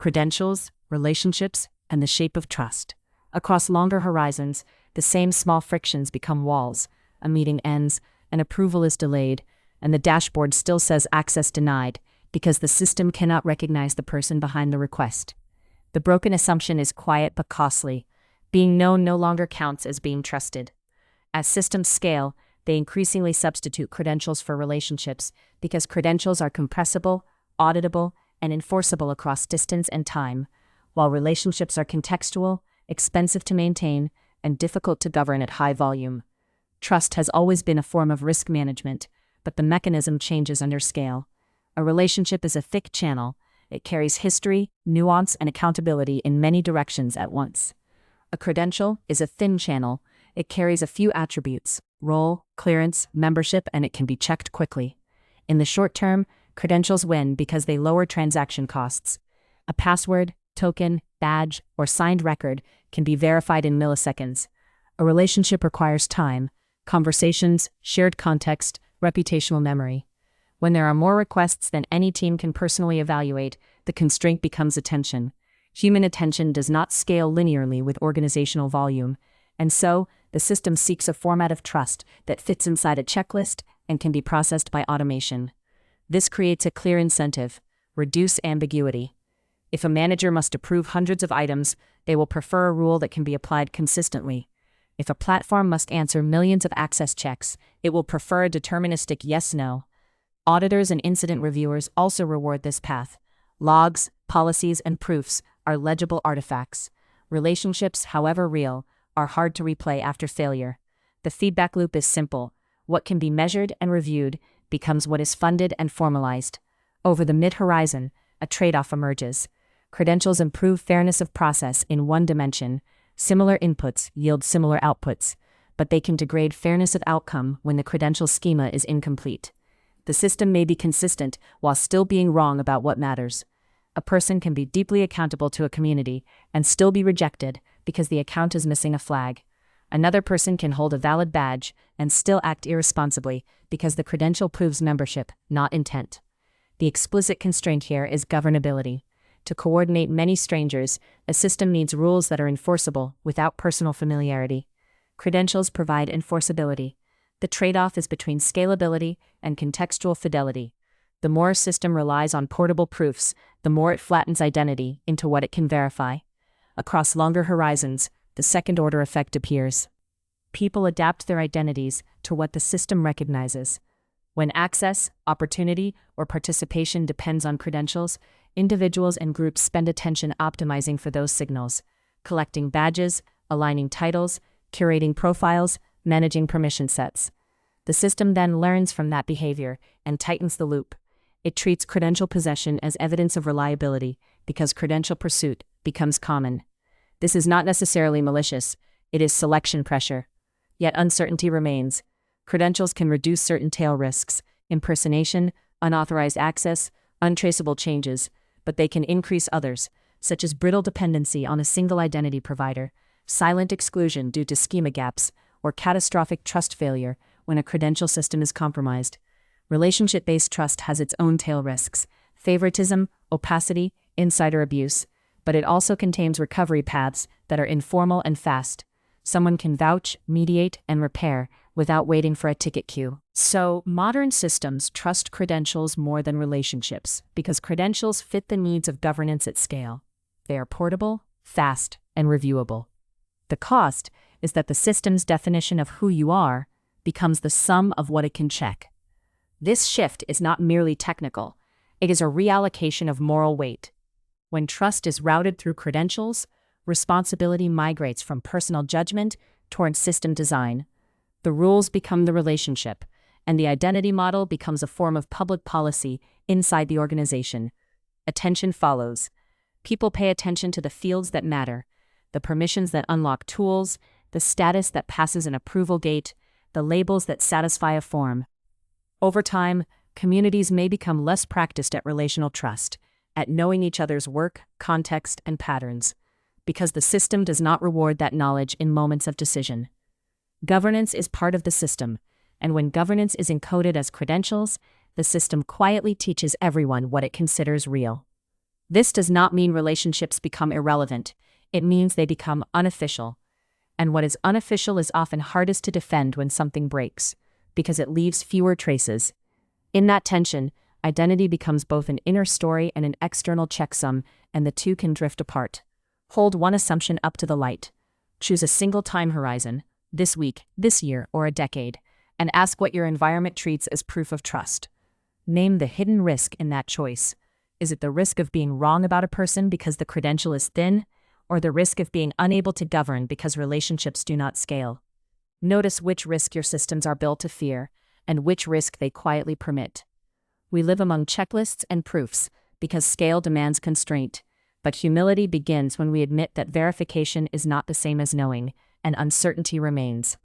credentials, relationships, and the shape of trust. Across longer horizons, the same small frictions become walls. A meeting ends, an approval is delayed, and the dashboard still says access denied because the system cannot recognize the person behind the request. The broken assumption is quiet but costly. Being known no longer counts as being trusted. As systems scale, they increasingly substitute credentials for relationships because credentials are compressible, auditable, and enforceable across distance and time, while relationships are contextual, expensive to maintain, and difficult to govern at high volume. Trust has always been a form of risk management, but the mechanism changes under scale. A relationship is a thick channel. It carries history, nuance, and accountability in many directions at once. A credential is a thin channel. It carries a few attributes: role, clearance, membership, and it can be checked quickly. In the short term, credentials win because they lower transaction costs. A password, token, badge, or signed record can be verified in milliseconds. A relationship requires time, conversations, shared context, reputational memory. When there are more requests than any team can personally evaluate, the constraint becomes attention. Human attention does not scale linearly with organizational volume, and so the system seeks a format of trust that fits inside a checklist and can be processed by automation. This creates a clear incentive: reduce ambiguity. If a manager must approve hundreds of items, they will prefer a rule that can be applied consistently. If a platform must answer millions of access checks, it will prefer a deterministic yes-no. Auditors and incident reviewers also reward this path. Logs, policies, and proofs are legible artifacts. Relationships, however real, are hard to replay after failure. The feedback loop is simple. What can be measured and reviewed becomes what is funded and formalized. Over the mid-horizon, a trade-off emerges. Credentials improve fairness of process in one dimension. Similar inputs yield similar outputs, but they can degrade fairness of outcome when the credential schema is incomplete. The system may be consistent while still being wrong about what matters. A person can be deeply accountable to a community and still be rejected because the account is missing a flag. Another person can hold a valid badge and still act irresponsibly because the credential proves membership, not intent. The explicit constraint here is governability. To coordinate many strangers, a system needs rules that are enforceable without personal familiarity. Credentials provide enforceability. The trade-off is between scalability and contextual fidelity. The more a system relies on portable proofs, the more it flattens identity into what it can verify. Across longer horizons, the second-order effect appears. People adapt their identities to what the system recognizes. When access, opportunity, or participation depends on credentials, individuals and groups spend attention optimizing for those signals, collecting badges, aligning titles, curating profiles, managing permission sets. The system then learns from that behavior and tightens the loop. It treats credential possession as evidence of reliability because credential pursuit becomes common. This is not necessarily malicious, it is selection pressure. Yet uncertainty remains. Credentials can reduce certain tail risks: impersonation, unauthorized access, untraceable changes, but they can increase others, such as brittle dependency on a single identity provider, silent exclusion due to schema gaps, or catastrophic trust failure when a credential system is compromised. Relationship-based trust has its own tail risks: favoritism, opacity, insider abuse, but it also contains recovery paths that are informal and fast. Someone can vouch, mediate, and repair without waiting for a ticket queue. So, modern systems trust credentials more than relationships because credentials fit the needs of governance at scale. They are portable, fast, and reviewable. The cost is that the system's definition of who you are becomes the sum of what it can check. This shift is not merely technical, it is a reallocation of moral weight. When trust is routed through credentials, responsibility migrates from personal judgment toward system design. The rules become the relationship, and the identity model becomes a form of public policy inside the organization. Attention follows. People pay attention to the fields that matter, the permissions that unlock tools, the status that passes an approval gate, the labels that satisfy a form. Over time, communities may become less practiced at relational trust, at knowing each other's work, context, and patterns, because the system does not reward that knowledge in moments of decision. Governance is part of the system, and when governance is encoded as credentials, the system quietly teaches everyone what it considers real. This does not mean relationships become irrelevant. It means they become unofficial. And what is unofficial is often hardest to defend when something breaks, because it leaves fewer traces. In that tension, identity becomes both an inner story and an external checksum, and the two can drift apart. Hold one assumption up to the light. Choose a single time horizon, this week, this year, or a decade, and ask what your environment treats as proof of trust. Name the hidden risk in that choice. Is it the risk of being wrong about a person because the credential is thin, or the risk of being unable to govern because relationships do not scale? Notice which risk your systems are built to fear, and which risk they quietly permit. We live among checklists and proofs because scale demands constraint, but humility begins when we admit that verification is not the same as knowing, and uncertainty remains.